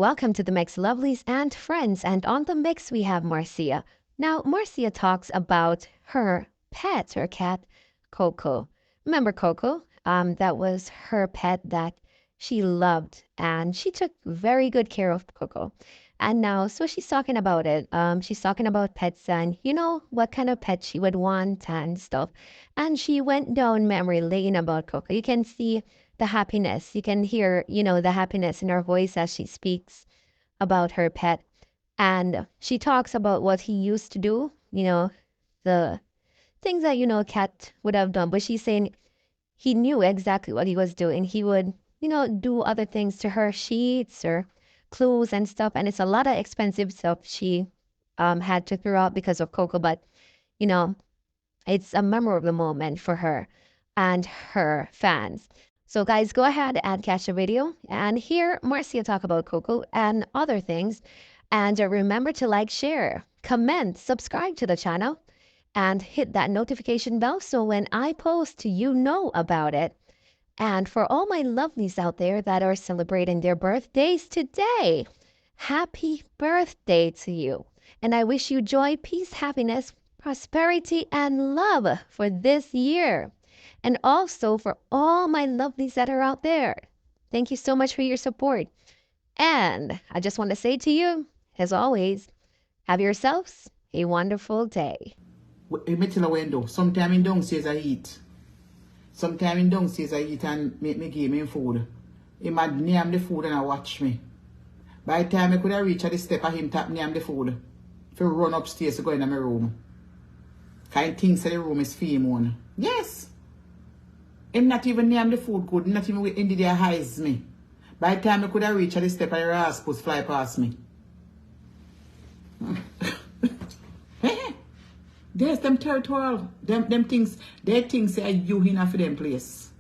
Welcome to the Mix Lovelies and Friends. And on the mix, we have Marcia. Now, Marcia talks about her pet, her cat, Coco. Remember Coco? That was her pet that she loved, and she took very good care of Coco. And now, so she's talking about it. She's talking about pets and what kind of pet she would want and stuff. And she went down memory lane about Coco. You can see the happiness. You can hear, the happiness in her voice as she speaks about her pet. And she talks about what he used to do, the things that, a cat would have done. But she's saying he knew exactly what he was doing. He would, do other things to her sheets or clothes and stuff. And it's a lot of expensive stuff she had to throw out because of Coco. But, you know, it's a memorable moment for her and her fans. So guys, go ahead and catch the video and hear Marcia talk about Coco and other things. And remember to like, share, comment, subscribe to the channel, and hit that notification bell so when I post, you know about it. And for all my lovelies out there that are celebrating their birthdays today, happy birthday to you. And I wish you joy, peace, happiness, prosperity, and love for this year. And also for all my lovelies that are out there, thank you so much for your support. And I just want to say to you, as always, have yourselves a wonderful day. Sometimes in downstairs I eat. Sometimes in downstairs I eat and make me give me food. He might name the food and I watch me. By the time I could have reached the step of him tap name the food, if I run upstairs to go in my room. Kind things in the room is female. Yes. Him not even name the food good, not even in the eyes me. By the time I could have reached the step of the rascals fly past me. There's them territorial, them things, they think say you in for them place.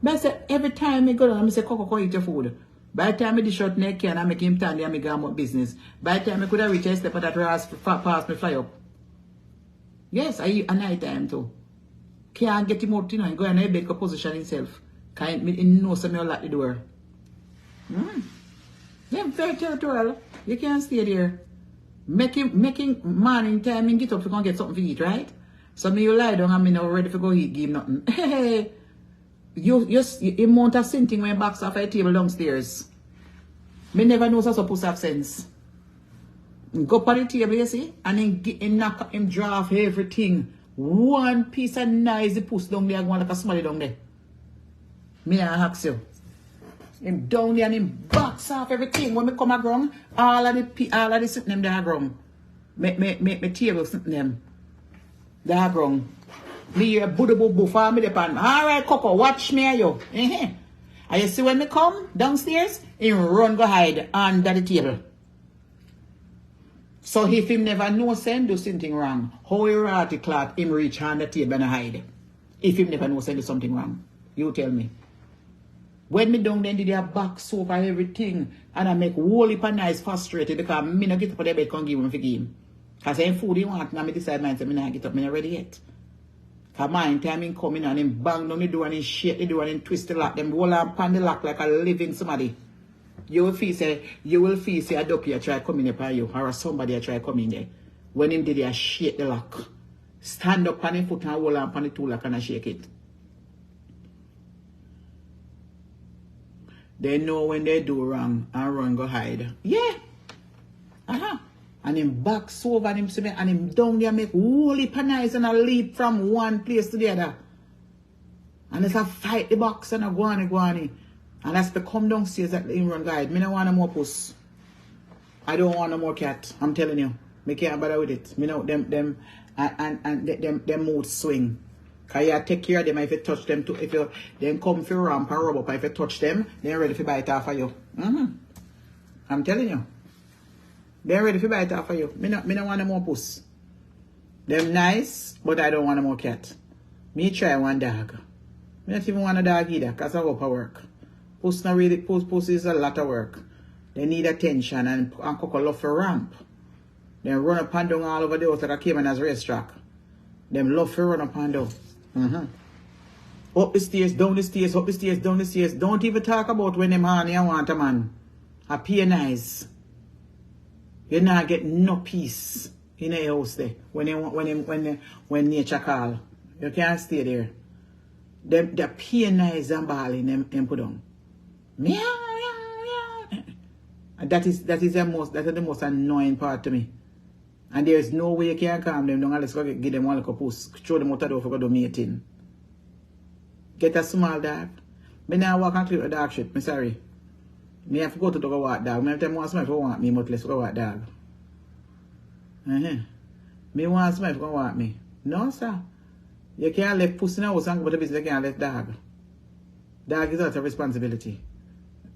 But I say every time I go down, I say Coco eat your food. By the time I dish out neck and I make him turn there and I go about business. By the time I could have reached a step of that rascal past me fly up. Yes, I eat at night time too. Can't get him out, and go in a bed position himself. Can't know something lock the door. They're very territorial. You can't stay there. Making morning time and get up to go get something to eat, right? So me you lie down and me now ready to go eat, give nothing. Hey, you mount a sinting when box off a table downstairs. Me never know so supposed to have sense. Go up on the table, you see, and him knock him draw off everything. One piece of nice puss down there, going like a smiley down there. Me I ask you. Him down there and him box off everything. When me come around, all of the sitting them there ground. Me table sitting them. There ground. Me hear boo boo for me the pan. Alright, Coco, watch me you. And you see when me come downstairs, him run go hide under the table. So if him never know send do something wrong, how he ratty clot him reach under the table and hide? If him never know send do something wrong, you tell me. When me down then did a box over everything and I make whole heap of nice frustrated because me not get up on the bed can give him for give him. Because I'm food he want and I decide myself me not get up, me not ready yet. Because mine time him coming and him bang down the door and him shake the door and him twist the lock, them roll and pan the lock like a living somebody. You will feel say a ducky try come in upon you or somebody try come in there. When him did a shake the lock. Stand up on him foot and roll and pan the two lock and I shake it. They know when they do wrong and run go hide. Yeah. And him back over and him and him down there make whole heap of nice and a leap from one place to the other. And it's a fight the box and a go on. And that's to come downstairs that him run guide. Me don't want no more puss. I don't want no more cat. I'm telling you. Me can't bother with it. Me know them mood swing. Cause you take care of them if you touch them too. If you then come for ramp and rub up, if you touch them, they're ready to bite off of you. I'm telling you. They're ready to bite off of you. Me no want no more puss. Them nice, but I don't want no more cat. Me try one dog. Me not even want a dog either, cause I hope I work. Puss not really puss is a lot of work. They need attention and Coco love for ramp. Then run up and down all over the house like a Cayman as racetrack. Them love for run up and down. Up the stairs, down the stairs, up the stairs, down the stairs. Don't even talk about when them honey and want a man. I pianize. You not get no peace in a house there when nature call. You can't stay there. The pianize and bawling them put on. Meow, meow, meow. And that is the most annoying part to me. And there is no way you can calm them down unless you give them one little push. Throw them out the door for do mating. Get a small dog. Me now walk and clear the dog shit. Me sorry. Me have to go to the walk dog. Me have to tell somebody if you want me, but let's go walk dog. Me want somebody if you want me. No, sir. You can't let pussy in the house and go to the business. You can't let dog. Dog is not a responsibility.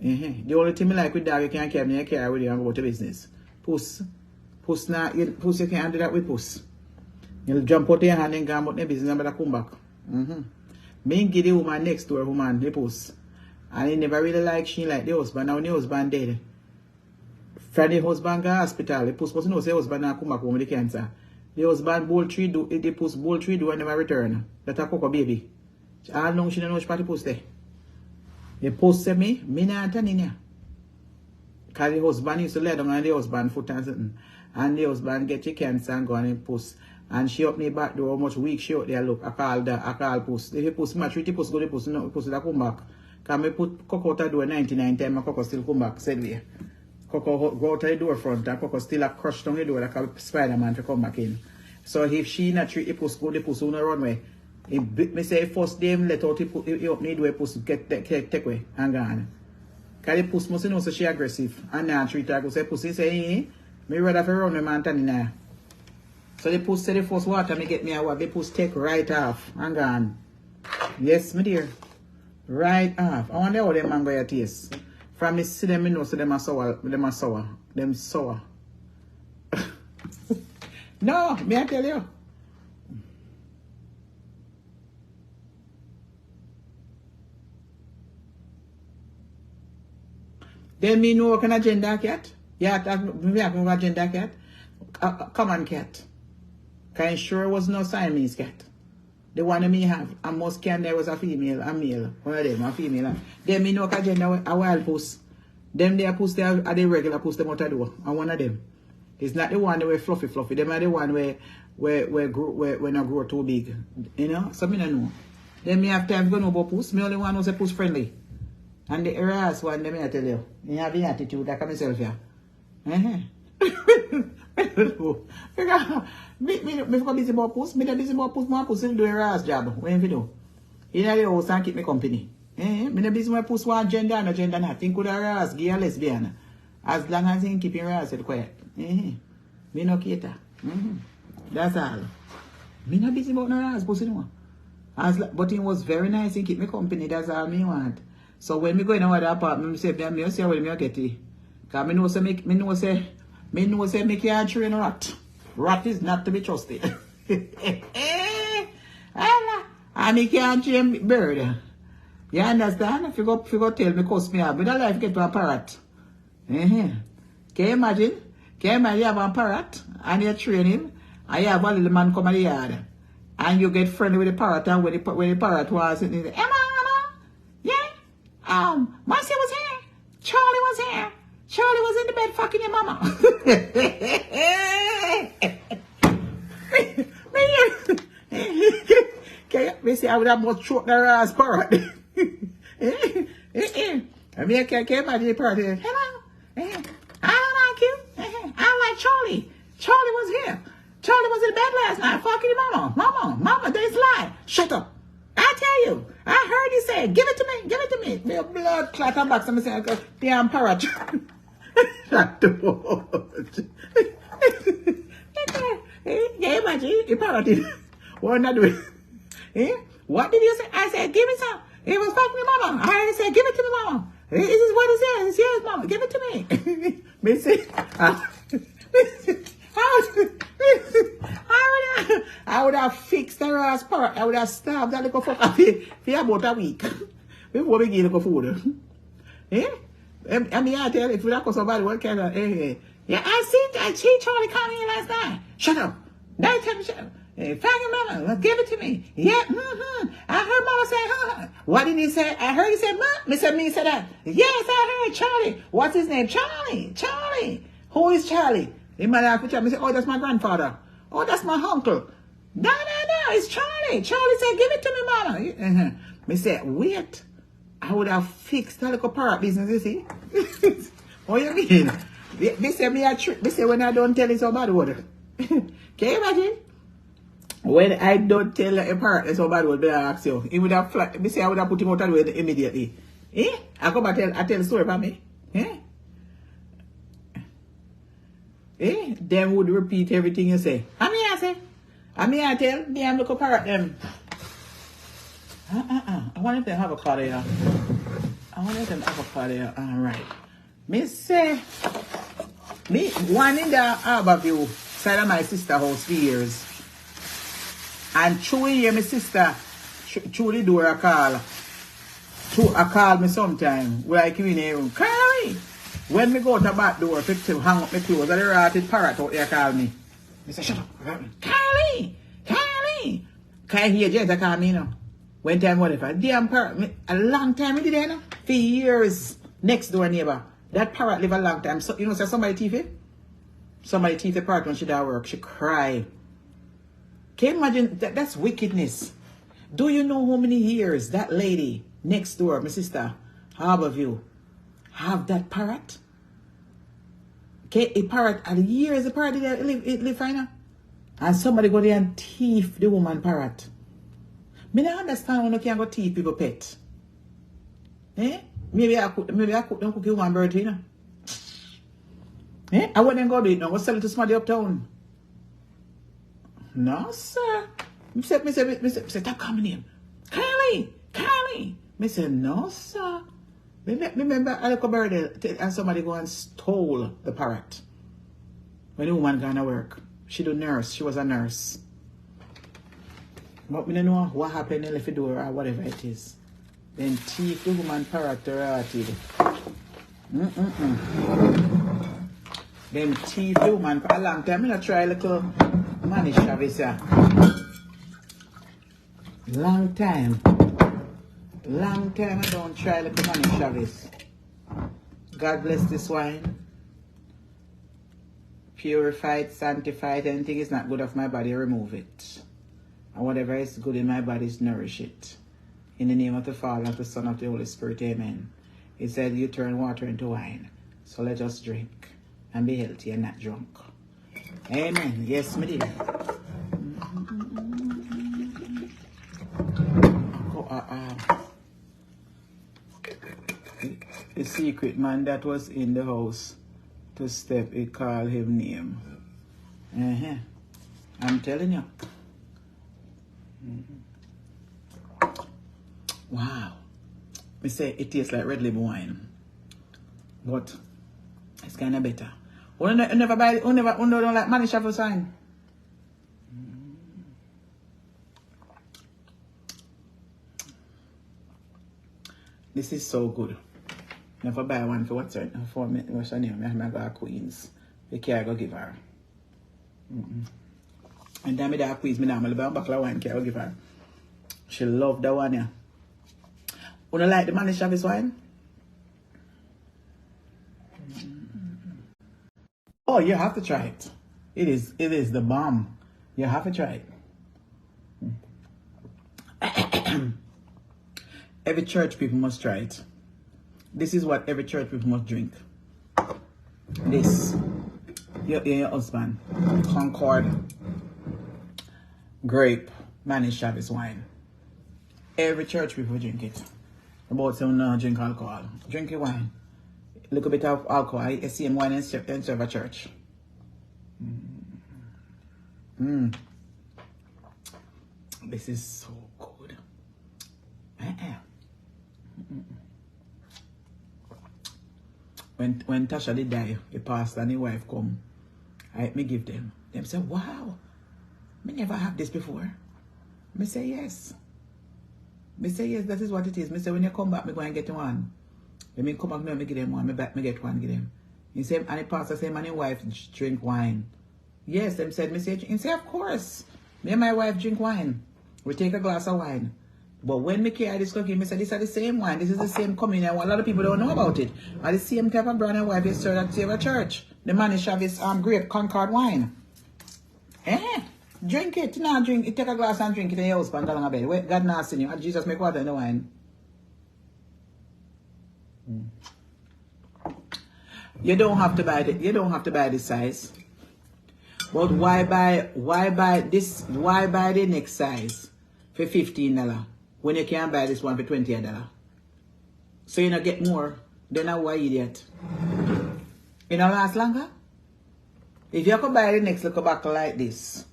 The only thing I like with dog, you can't carry me, you carry with you and go to business. Puss you can't do that with puss. You'll jump out your hand and go about the business and better come back. Me give the woman next door, woman, the puss. And he never really like she like the husband. Now when the husband dead. From the husband go to hospital, the puss must know say the husband not come back home with the cancer. The husband bowl 3 do, the puss bowl 3 do and never return. That's a Coco baby. All long she don't know which part the puss there. The puss say me not turn in here. Because the husband used to lay down on the husband foot and something. And the husband get the cancer and go on and puss. And she up me back door how much week she out there look. I call puss. If the puss match with the puss go the puss, no puss that come back. Because me put Coco out the door 99 times and Coco still come back. Said way. Coco go out the door front and Coco still a crush down the door like a Spider-Man to come back in. So if she not treat the puss go, the puss will not run away. Me say first day let out the open the door puss get take away and gone. Because the puss must know so she aggressive. And now treat her go say pussy say me rather for run the man turning now. So the puss say the first water me get me a what the puss take right off and gone. Yes, my dear. Right off. I wonder how them mango your taste. From me see them, me know so them are sour. Them sour. No, me I tell you. Then me know what kind of gender cat. Yeah, me have no gender cat. Common cat. Cause sure was no Siamese cat. The one that me have, and most can there was a female, a male. One of them, a female. Then me know what gender a wild puss. Them they puss they are the regular puss them out the door. And one of them. It's not the one that were fluffy. Them are the one where not grow too big. You know? So me don't know. Then me have time to know about puss. Me only one who's a puss friendly. And the areas one, them I tell you. Me have the attitude that come myself here. Me for busy about puss. Me not busy about puss. My puss will do a ass job. What if you do? You know the house and keep me company. Me not busy about puss one gender and no gender not. Think could a ass, gay or lesbian. As long as he keep your ass quiet. Me no cater. That's all. Me not busy about no ass pussy no. But it was very nice and keep me company. That's all me want. So when me go in our apartment, me say what me get it. Cause me know say me can't train rat. Rat is not to be trusted. And me can't train bird. You understand? If you go tell me cuss me out, but I life get to a parrot. Can you imagine? You have a parrot and you train him, and you have a little man come in the yard, and you get friendly with the parrot, and when the parrot was sitting there, Emma, yeah, Marcia was here, Charlie was here, Charlie was in the bed fucking your mama. Me say I would have more choke their ass parrot. I mean, I can't imagine the parrot. Hello, I like you. I like Charlie. Charlie was here. Charlie was in the bed last night fucking your mama, there's a lie. Shut up. I tell you. I heard you say, give it to me. Me a blood clot and back. Somebody say, damn parrot. Shut the yeah, imagine the parrot. What not doing? What did you say? I said, give me some. It was fucking your mama. I heard you say, give it to me, mama. This is what it says. It's yours, mama. Give it to me. Me say, I would have fixed her ass part. I would have stabbed that little fucker for about a week before we give her food. I mean, I tell you, if you don't somebody, what kind of, yeah, I see Charlie coming in last night. Shut up. Now tell me, shut up. Fucking mama, give it to me. Yeah, I heard Mama say, huh? What did he say? I heard he say, Ma. Me said, me said that. Yes, I heard Charlie. What's his name? Charlie. Charlie. Who is Charlie? The man asked me, say, oh, that's my grandfather. Oh, that's my uncle. No, it's Charlie. Charlie said, give it to me, Mama. Me said, wait. I would have fixed the little parrot business, you see. What you mean? They say me a trick. They say when I don't tell it so bad word. Can you imagine? When I don't tell a parrot it's so bad word, I ask you. He would have flat. They say I would have put him out of the way immediately. Eh? I come and tell the story about me. Eh? Eh? Them would repeat everything you say. I say. I tell them look up at them. I wonder if they have avocado here. I wonder if they have avocado here. Alright. Me say, me one in the Harborview side of my sister house for years. And through here, my sister, through the door, I call me sometime. Where I come in here, Carly. When me go to the back door, to hang up my clothes, and the ratted parrot out there call me. I say, shut up. Carly. Can you hear Jess call me, you know? One time, whatever. Damn parrot. A long time, I did that, you know? For years. Next door neighbor. That parrot live a long time. So, you know, so somebody teeth it? Somebody teeth the parrot when she does work. She cry. Can you imagine? That's wickedness. Do you know how many years that lady next door, my sister, Harborview, have that parrot? Okay, a parrot, and years the parrot it live fine. And somebody go there and thief the woman parrot. Me don't understand when you can't go thief people pet. Eh? Maybe I cook them cookie one bird, you know. Eh? I wouldn't go do it now. Go sell it to somebody uptown. No, sir. Me say, stop calling him. Kylie. Me say, no, sir. Remember, I look a bird and somebody go and stole the parrot. When the woman gone to work. She do nurse. She was a nurse. But we don't know what happened in the door or whatever it is. Then thief the woman parrot rotted. Then thief the woman for a long time. I'm going to try a little money service here. Long time I don't try a little money service. God bless this wine. Purified, sanctified, anything is not good of my body, remove it. And whatever is good in my body, nourish it. In the name of the Father, of the Son, of the Holy Spirit, amen. He said, you turn water into wine. So let us drink and be healthy and not drunk. Amen. Yes, my dear. The secret man that was in the house to step, he called him name. I'm telling you. Wow. Me say it tastes like red label wine. But it's kind of better. You never buy it, you don't like money shuffle sign. This is so good. Never buy one for what's her name? I'm going to Queens. The care I go give her. And then I go Queens, I'm going to buy a bottle of wine care I go give her. She love that one, yeah. You don't like the Manish Travis wine? Oh, you have to try it. It is the bomb. You have to try it. Every church people must try it. This is what every church people must drink. This. Your husband. Concord. Grape. Manish Travis wine. Every church people drink it. About some no drink alcohol. Drink your wine. Look a bit of alcohol. You see him wine and serve a church. This is so good. When Tasha did die, the pastor and his wife come. Me give them. Them say, wow, me never have this before. Me say yes. Me say yes, that is what it is. Me say when you come back, me go and get one. When me come back, me give them one. Me back, me get one, give them. He said, and the pastor say, man, your wife drink wine. Yes, them said, me say, he say, of course. Me and my wife drink wine. We take a glass of wine. But when me carry this cookie, me say this is the same wine. This is the same communion. A lot of people don't know about it. And the same type of brand and wife is served at Savior Church. The man is have his grape Concord wine. Drink it. Now drink it. Take a glass and drink it in your house and go along a bed. Wait, God not seen you. And Jesus make water in the wine. You don't have to buy it. You don't have to buy this size. But why buy this? Why buy the next size for $15 when you can buy this one for $20? So you don't get more. Then why idiot? You don't last longer? If you could buy the next little bottle like this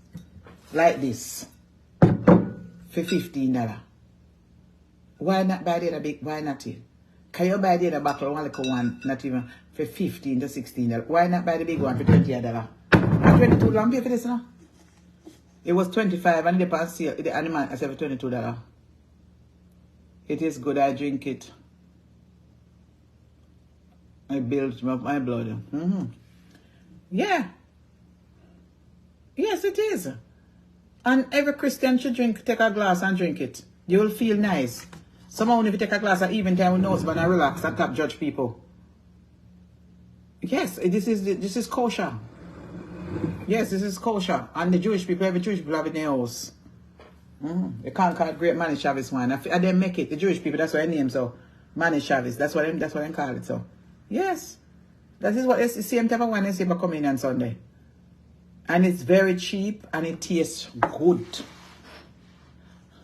for $15, why not buy the other big? Why not it? Can you buy the other bottle one little one, not even for $15 to $16? Why not buy the big one for $20? $22 pay for this now? It was $25 and the past sale, the animal I said for $22. It is good, I drink it. I build my blood. Yeah. Yes, it is. And every Christian should take a glass and drink it. You will feel nice. Someone if you take a glass at even time with no husband and relax and stop judge people. Yes, this is kosher. Yes, this is kosher. And the Jewish people, every Jewish people have it in their house. They can't call it great Manny Chavez wine. I didn't make it. The Jewish people, that's what I name so. Manny Chavez. That's what they call it so. Yes. That is what it's the same type of wine they say for communion Sunday. And it's very cheap and it tastes good.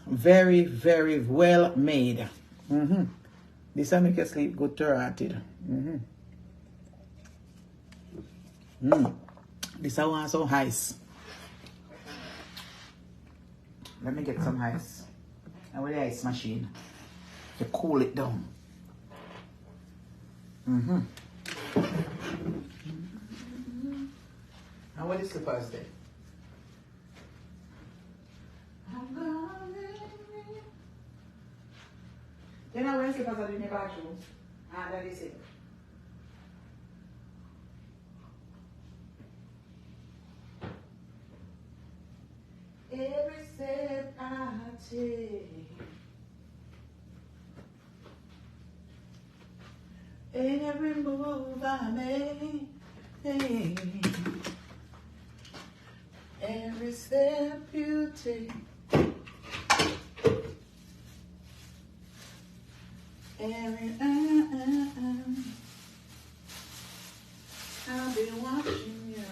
Very, very well made. This will make you sleep good to rotted. This I want some ice. Let me get some ice. And with the ice machine to cool it down. And what is the first day? You know when slippers are in the bathroom? That is it. Every step I take, every move I make, every step you take, every I'll be watching you.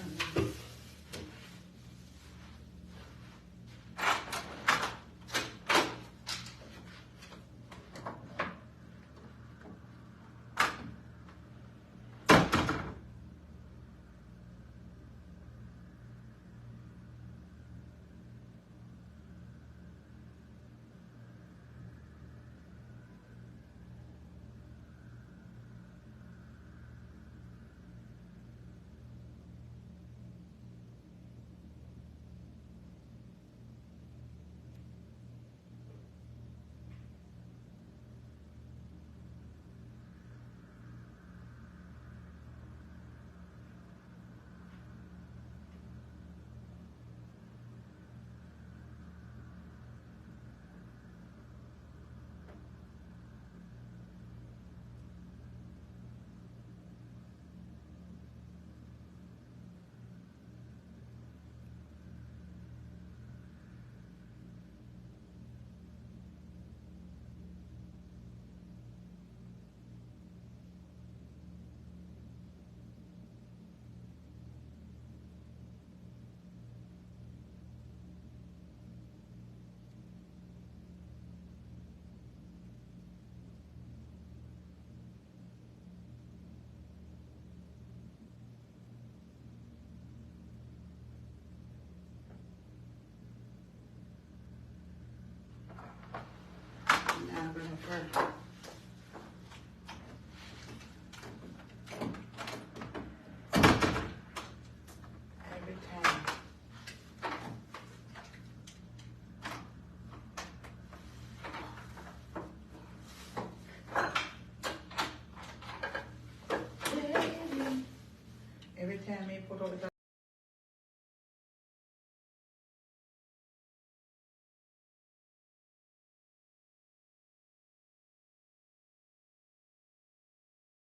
Now I'm going to